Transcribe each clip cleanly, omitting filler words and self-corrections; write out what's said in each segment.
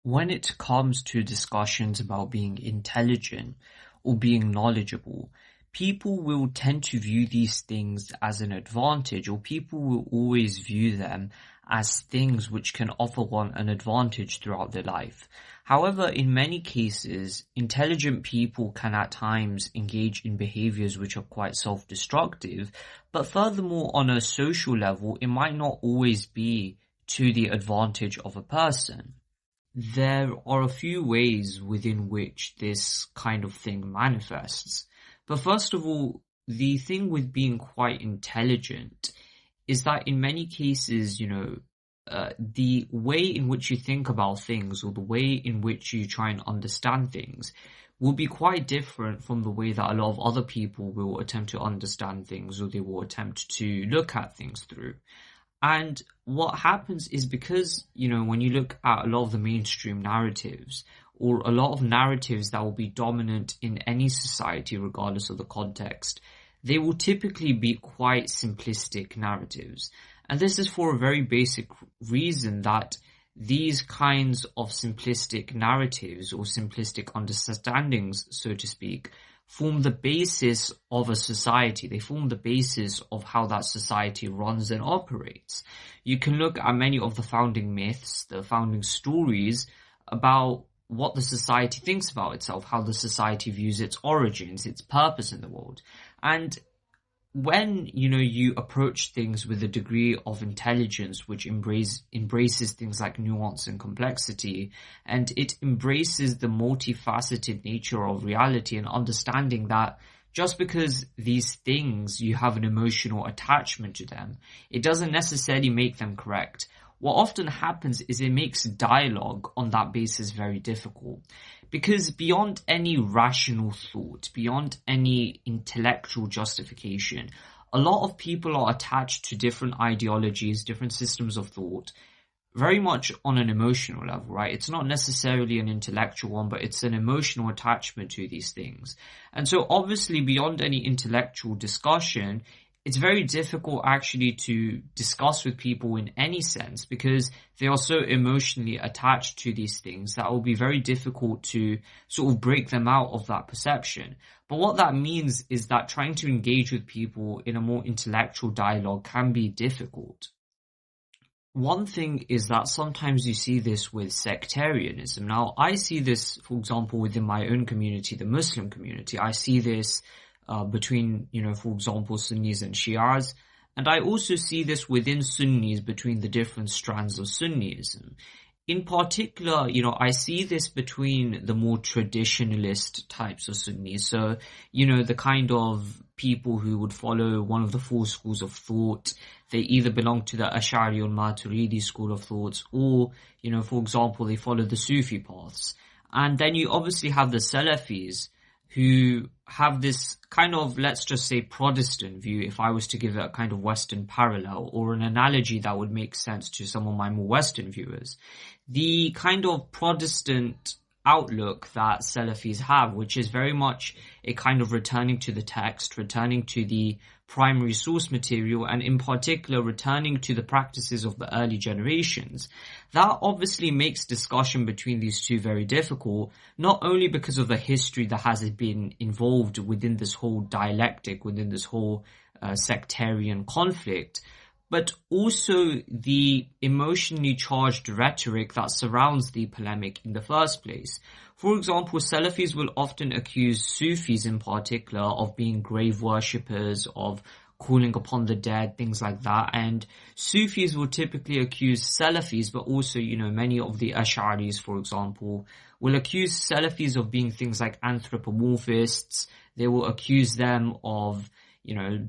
When it comes to discussions about being intelligent or being knowledgeable, people will tend to view these things as an advantage, or people will always view them as things which can offer one an advantage throughout their life. However, in many cases, intelligent people can at times engage in behaviors which are quite self-destructive, but furthermore, on a social level, it might not always be to the advantage of a person. There are a few ways within which this kind of thing manifests. But first of all, the thing with being quite intelligent is that in many cases, the way in which you think about things or the way in which you try and understand things will be quite different from the way that a lot of other people will attempt to understand things or they will attempt to look at things through. And what happens is because, when you look at a lot of the mainstream narratives or a lot of narratives that will be dominant in any society, regardless of the context, they will typically be quite simplistic narratives. And this is for a very basic reason that these kinds of simplistic narratives or simplistic understandings, so to speak, form the basis of a society. They form the basis of how that society runs and operates. You can look at many of the founding myths, the founding stories about what the society thinks about itself, how the society views its origins, its purpose in the world. And when, you approach things with a degree of intelligence which embraces things like nuance and complexity, and it embraces the multifaceted nature of reality and understanding that just because these things, you have an emotional attachment to them, it doesn't necessarily make them correct. What often happens is it makes dialogue on that basis very difficult. Because beyond any rational thought, beyond any intellectual justification, a lot of people are attached to different ideologies, different systems of thought, very much on an emotional level, right? It's not necessarily an intellectual one, but it's an emotional attachment to these things. And so obviously beyond any intellectual discussion, it's very difficult actually to discuss with people in any sense because they are so emotionally attached to these things that it will be very difficult to sort of break them out of that perception. But what that means is that trying to engage with people in a more intellectual dialogue can be difficult. One thing is that sometimes you see this with sectarianism. Now, I see this, for example, within my own community, the Muslim community. I see this between, for example, Sunnis and Shias. And I also see this within Sunnis between the different strands of Sunnism. In particular, I see this between the more traditionalist types of Sunnis. So, the kind of people who would follow one of the four schools of thought. They either belong to the Ash'ari or Maturidi school of thoughts, or, for example, they follow the Sufi paths. And then you obviously have the Salafis, who have this kind of, let's just say, Protestant view, if I was to give it a kind of Western parallel or an analogy that would make sense to some of my more Western viewers. The kind of Protestant outlook that Salafis have, which is very much a kind of returning to the text, returning to the primary source material, and in particular returning to the practices of the early generations. That obviously makes discussion between these two very difficult, not only because of the history that has been involved within this whole dialectic, within this whole sectarian conflict, but also the emotionally charged rhetoric that surrounds the polemic in the first place. For example, Salafis will often accuse Sufis in particular of being grave worshippers, of calling upon the dead, things like that. And Sufis will typically accuse Salafis, but also, many of the Ash'aris, for example, will accuse Salafis of being things like anthropomorphists. They will accuse them of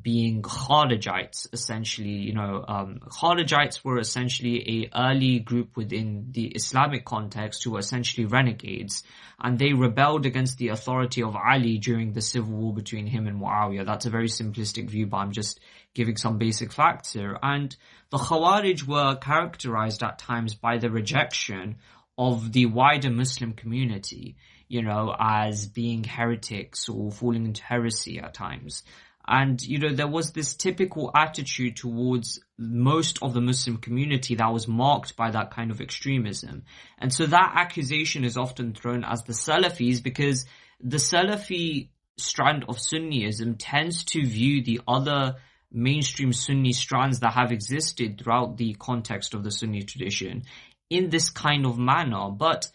being Kharijites, essentially. Kharijites were essentially a early group within the Islamic context who were essentially renegades, and they rebelled against the authority of Ali during the civil war between him and Muawiyah. That's a very simplistic view, but I'm just giving some basic facts here. And the Khawarij were characterized at times by the rejection of the wider Muslim community, as being heretics or falling into heresy at times. And, there was this typical attitude towards most of the Muslim community that was marked by that kind of extremism. And so that accusation is often thrown as the Salafis, because the Salafi strand of Sunniism tends to view the other mainstream Sunni strands that have existed throughout the context of the Sunni tradition in this kind of manner. But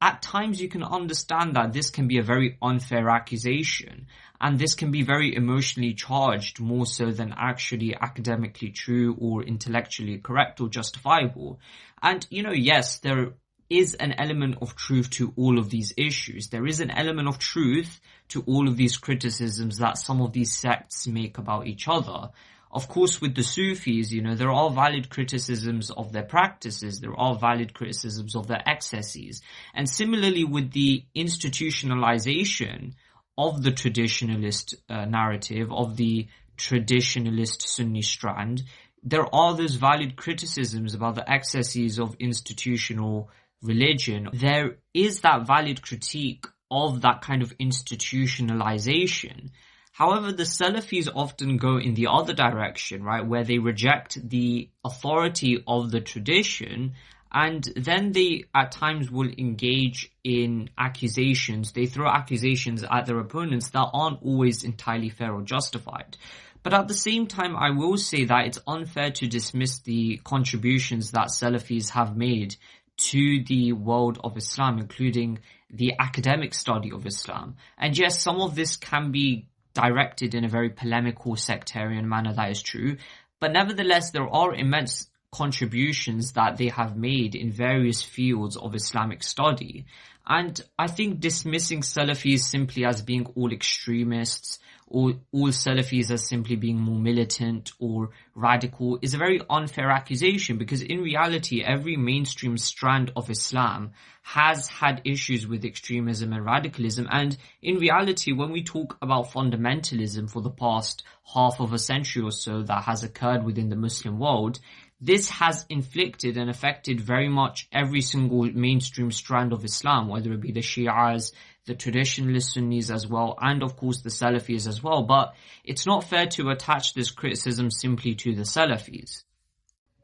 at times you can understand that this can be a very unfair accusation, and this can be very emotionally charged, more so than actually academically true or intellectually correct or justifiable. And, yes, there is an element of truth to all of these issues. There is an element of truth to all of these criticisms that some of these sects make about each other. Of course, with the Sufis, there are valid criticisms of their practices, there are valid criticisms of their excesses. And similarly with the institutionalization of the traditionalist narrative, of the traditionalist Sunni strand, there are those valid criticisms about the excesses of institutional religion. There is that valid critique of that kind of institutionalization. However, the Salafis often go in the other direction, right, where they reject the authority of the tradition, and then they at times will engage in accusations. They throw accusations at their opponents that aren't always entirely fair or justified. But at the same time, I will say that it's unfair to dismiss the contributions that Salafis have made to the world of Islam, including the academic study of Islam. And yes, some of this can be directed in a very polemical, sectarian manner, that is true. But nevertheless, there are immense contributions that they have made in various fields of Islamic study. And I think dismissing Salafis simply as being all extremists, or all Salafis as simply being more militant or radical, is a very unfair accusation, because in reality, every mainstream strand of Islam has had issues with extremism and radicalism. And in reality, when we talk about fundamentalism for the past half of a century or so that has occurred within the Muslim world, this has inflicted and affected very much every single mainstream strand of Islam, whether it be the Shi'as, the traditionalist Sunnis as well, and of course the Salafis as well. But it's not fair to attach this criticism simply to the Salafis.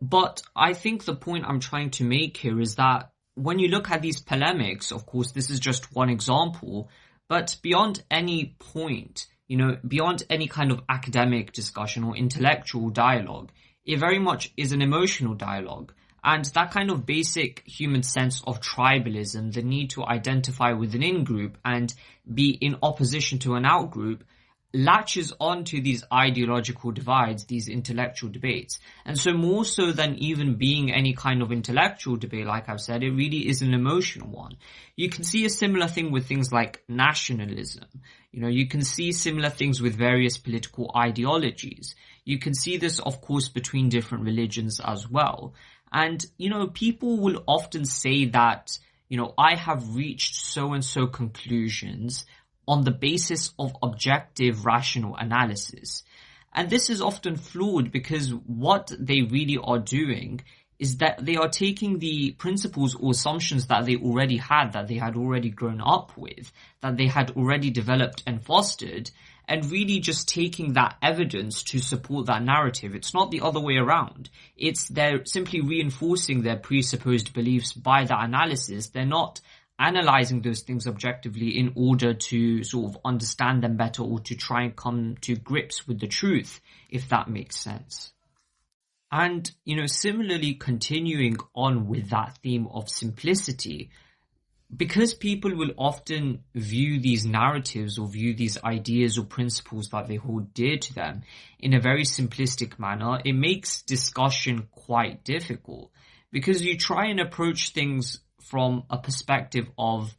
But I think the point I'm trying to make here is that when you look at these polemics, of course this is just one example, but beyond any point, beyond any kind of academic discussion or intellectual dialogue, it very much is an emotional dialogue. And that kind of basic human sense of tribalism, the need to identify with an in-group and be in opposition to an out-group, latches onto these ideological divides, these intellectual debates. And so more so than even being any kind of intellectual debate, like I've said, it really is an emotional one. You can see a similar thing with things like nationalism. You can see similar things with various political ideologies. You can see this, of course, between different religions as well. And, people will often say that, I have reached so-and-so conclusions on the basis of objective, rational analysis. And this is often flawed, because what they really are doing is that they are taking the principles or assumptions that they already had, that they had already grown up with, that they had already developed and fostered, and really just taking that evidence to support that narrative. It's not the other way around. They're simply reinforcing their presupposed beliefs by that analysis. They're not analyzing those things objectively in order to sort of understand them better or to try and come to grips with the truth, if that makes sense. And, similarly continuing on with that theme of simplicity, because people will often view these narratives or view these ideas or principles that they hold dear to them in a very simplistic manner, it makes discussion quite difficult, because you try and approach things from a perspective of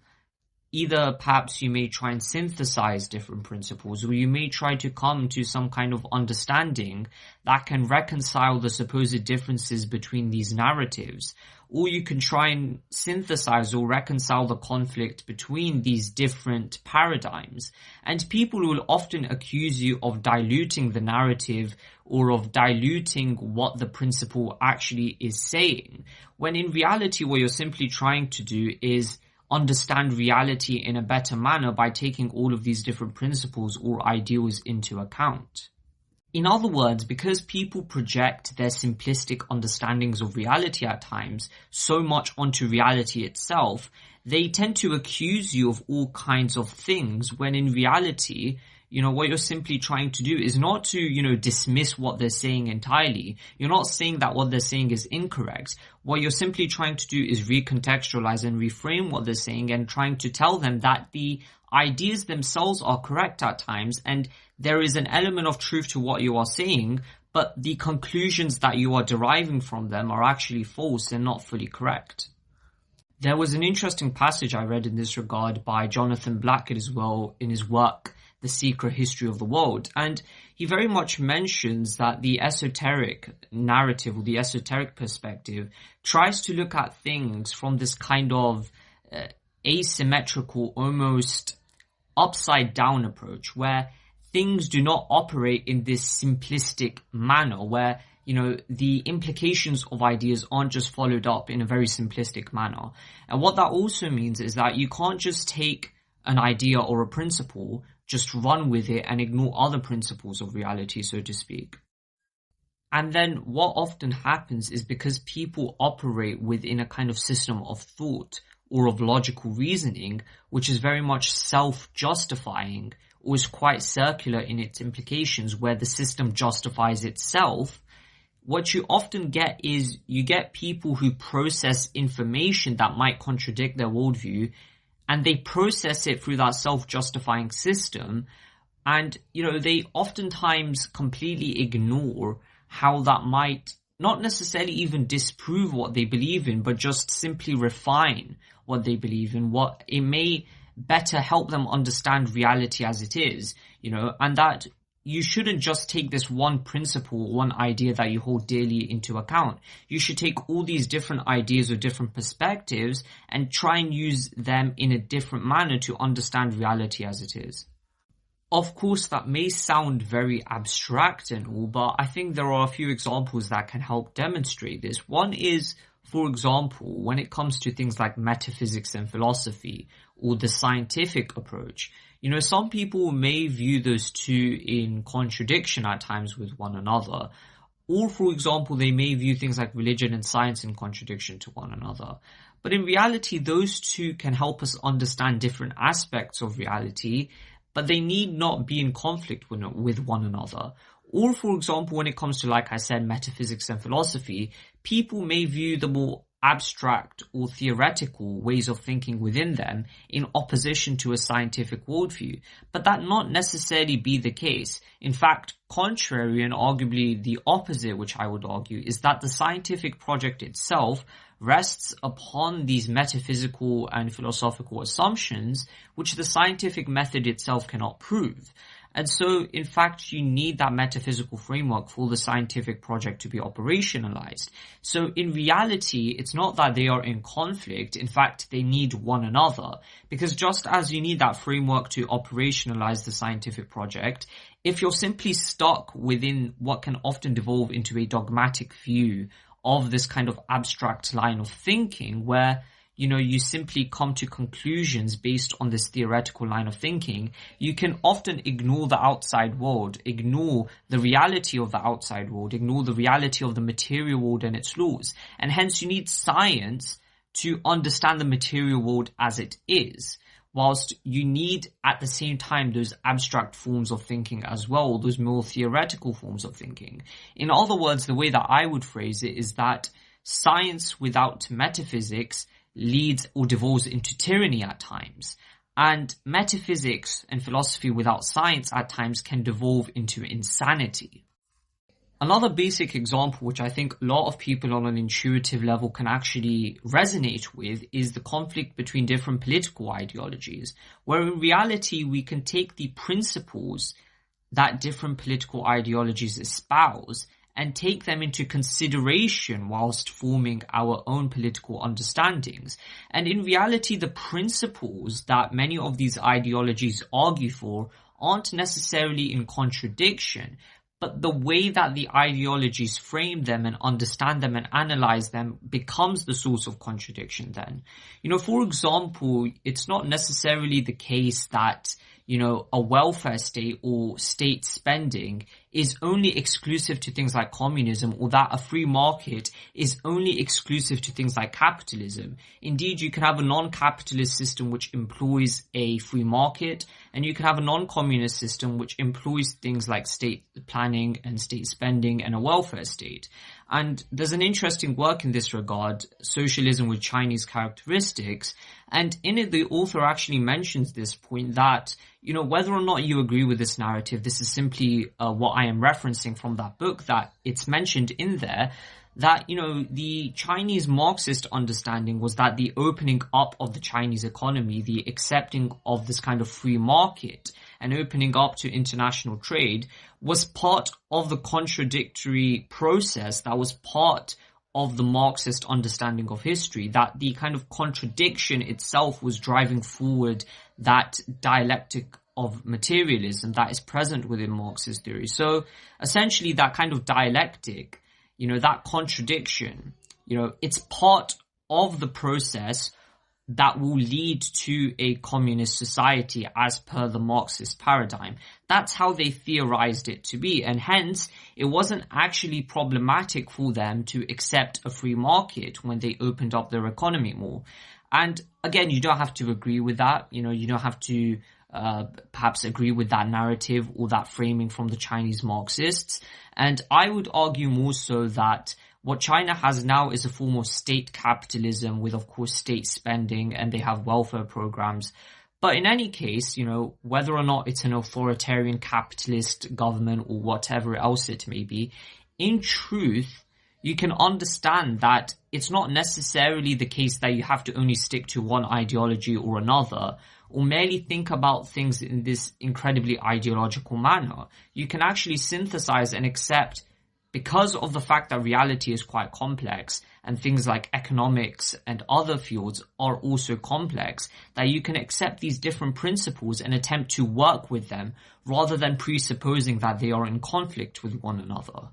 either perhaps you may try and synthesize different principles, or you may try to come to some kind of understanding that can reconcile the supposed differences between these narratives, or you can try and synthesize or reconcile the conflict between these different paradigms. And people will often accuse you of diluting the narrative or of diluting what the principle actually is saying, when in reality what you're simply trying to do is understand reality in a better manner by taking all of these different principles or ideals into account. In other words, because people project their simplistic understandings of reality at times so much onto reality itself, they tend to accuse you of all kinds of things when in reality, what you're simply trying to do is not to, dismiss what they're saying entirely. You're not saying that what they're saying is incorrect. What you're simply trying to do is recontextualize and reframe what they're saying and trying to tell them that the ideas themselves are correct at times and there is an element of truth to what you are saying, but the conclusions that you are deriving from them are actually false and not fully correct. There was an interesting passage I read in this regard by Jonathan Blackett as well in his work, The Secret History of the World. And he very much mentions that the esoteric narrative or the esoteric perspective tries to look at things from this kind of asymmetrical, almost upside down approach where things do not operate in this simplistic manner where the implications of ideas aren't just followed up in a very simplistic manner. And what that also means is that you can't just take an idea or a principle, just run with it and ignore other principles of reality, so to speak. And then what often happens is because people operate within a kind of system of thought or of logical reasoning, which is very much self-justifying or is quite circular in its implications where the system justifies itself, what you often get is you get people who process information that might contradict their worldview and they process it through that self-justifying system and, they oftentimes completely ignore how that might not necessarily even disprove what they believe in, but just simply refine what they believe in, what it may better help them understand reality as it is, and that you shouldn't just take this one principle, one idea that you hold dearly into account. You should take all these different ideas or different perspectives and try and use them in a different manner to understand reality as it is. Of course, that may sound very abstract and all, but I think there are a few examples that can help demonstrate this. One is, for example, when it comes to things like metaphysics and philosophy or the scientific approach, some people may view those two in contradiction at times with one another. Or, for example, they may view things like religion and science in contradiction to one another. But in reality, those two can help us understand different aspects of reality, but they need not be in conflict with one another. Or, for example, when it comes to, like I said, metaphysics and philosophy, people may view the more abstract or theoretical ways of thinking within them in opposition to a scientific worldview, but that not necessarily be the case. In fact, contrary and arguably the opposite, which I would argue, is that the scientific project itself rests upon these metaphysical and philosophical assumptions, which the scientific method itself cannot prove. And so, in fact, you need that metaphysical framework for the scientific project to be operationalized. So, in reality, it's not that they are in conflict. In fact, they need one another. Because just as you need that framework to operationalize the scientific project, if you're simply stuck within what can often devolve into a dogmatic view of this kind of abstract line of thinking where you simply come to conclusions based on this theoretical line of thinking, you can often ignore the outside world, ignore the reality of the outside world, ignore the reality of the material world and its laws. And hence you need science to understand the material world as it is, whilst you need at the same time those abstract forms of thinking as well, those more theoretical forms of thinking. In other words, the way that I would phrase it is that science without metaphysics leads or devolves into tyranny at times. And metaphysics and philosophy without science at times can devolve into insanity. Another basic example, which I think a lot of people on an intuitive level can actually resonate with, is the conflict between different political ideologies, where in reality we can take the principles that different political ideologies espouse and take them into consideration whilst forming our own political understandings. And in reality, the principles that many of these ideologies argue for aren't necessarily in contradiction, but the way that the ideologies frame them and understand them and analyze them becomes the source of contradiction then. For example, it's not necessarily the case that, a welfare state or state spending is only exclusive to things like communism, or that a free market is only exclusive to things like capitalism. Indeed, you can have a non-capitalist system which employs a free market, and you can have a non-communist system which employs things like state planning and state spending and a welfare state. And there's an interesting work in this regard, Socialism with Chinese Characteristics, and in it the author actually mentions this point that, whether or not you agree with this narrative, this is simply what I am referencing from that book, that it's mentioned in there, that, the Chinese Marxist understanding was that the opening up of the Chinese economy, the accepting of this kind of free market and opening up to international trade was part of the contradictory process that was part of the Marxist understanding of history, that the kind of contradiction itself was driving forward that dialectic of materialism that is present within Marxist theory. So essentially that kind of dialectic, that contradiction, it's part of the process that will lead to a communist society as per the Marxist paradigm. That's how they theorized it to be, and hence it wasn't actually problematic for them to accept a free market when they opened up their economy more. And again, you don't have to agree with that, you don't have to perhaps agree with that narrative or that framing from the Chinese Marxists. And I would argue more so that what China has now is a form of state capitalism with, of course, state spending, and they have welfare programs. But in any case, whether or not it's an authoritarian capitalist government or whatever else it may be, in truth, you can understand that it's not necessarily the case that you have to only stick to one ideology or another, or merely think about things in this incredibly ideological manner. You can actually synthesize and accept, because of the fact that reality is quite complex and things like economics and other fields are also complex, that you can accept these different principles and attempt to work with them rather than presupposing that they are in conflict with one another.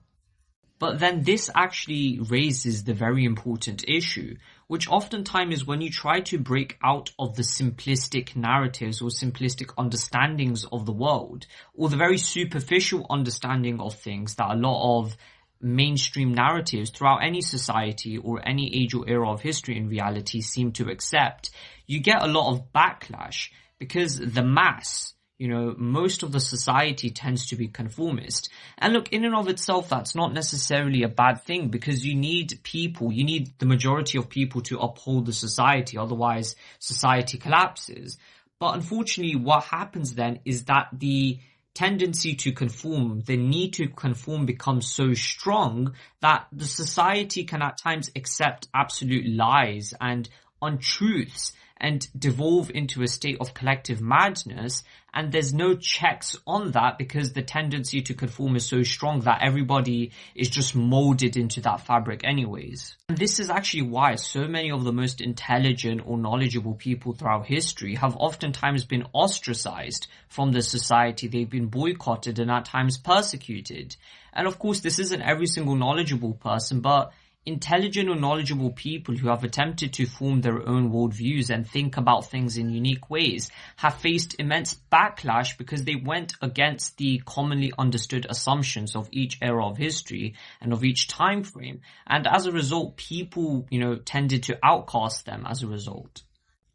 But then this actually raises the very important issue, which oftentimes is when you try to break out of the simplistic narratives or simplistic understandings of the world, or the very superficial understanding of things that a lot of mainstream narratives throughout any society or any age or era of history in reality seem to accept, you get a lot of backlash because the mass, most of the society tends to be conformist. And look, in and of itself, that's not necessarily a bad thing, because you need the majority of people to uphold the society, otherwise society collapses. But unfortunately, what happens then is that the tendency to conform, the need to conform becomes so strong that the society can at times accept absolute lies and untruths and devolve into a state of collective madness, and there's no checks on that because the tendency to conform is so strong that everybody is just molded into that fabric anyways. And this is actually why so many of the most intelligent or knowledgeable people throughout history have oftentimes been ostracized from the society. They've been boycotted and at times persecuted. And of course, this isn't every single knowledgeable person, but intelligent or knowledgeable people who have attempted to form their own worldviews and think about things in unique ways have faced immense backlash because they went against the commonly understood assumptions of each era of history and of each time frame. And as a result, people, tended to outcast them as a result.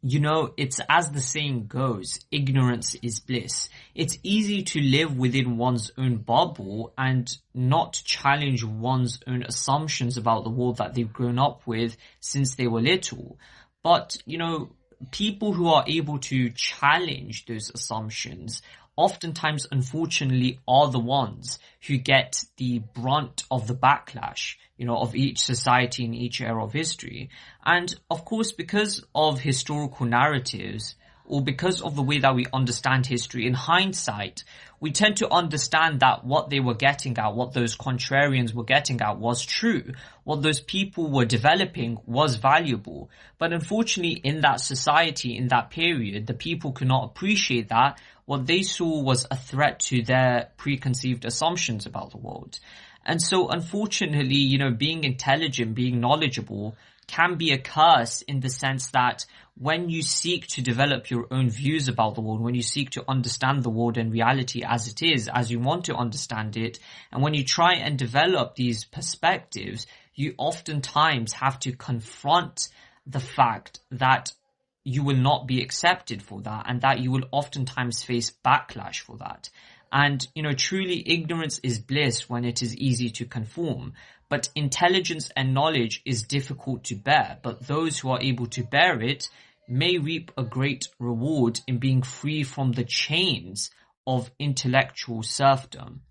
It's as the saying goes, ignorance is bliss. It's easy to live within one's own bubble and not challenge one's own assumptions about the world that they've grown up with since they were little. But, people who are able to challenge those assumptions oftentimes, unfortunately, are the ones who get the brunt of the backlash, of each society in each era of history. And of course, because of historical narratives, or because of the way that we understand history in hindsight, we tend to understand that what they were getting at, what those contrarians were getting at was true. What those people were developing was valuable. But unfortunately, in that society, in that period, the people could not appreciate that. What they saw was a threat to their preconceived assumptions about the world. And so unfortunately, being intelligent, being knowledgeable can be a curse in the sense that when you seek to develop your own views about the world, when you seek to understand the world and reality as it is, as you want to understand it, and when you try and develop these perspectives, you oftentimes have to confront the fact that you will not be accepted for that, and that you will oftentimes face backlash for that. And, truly ignorance is bliss when it is easy to conform. But intelligence and knowledge is difficult to bear. But those who are able to bear it may reap a great reward in being free from the chains of intellectual serfdom.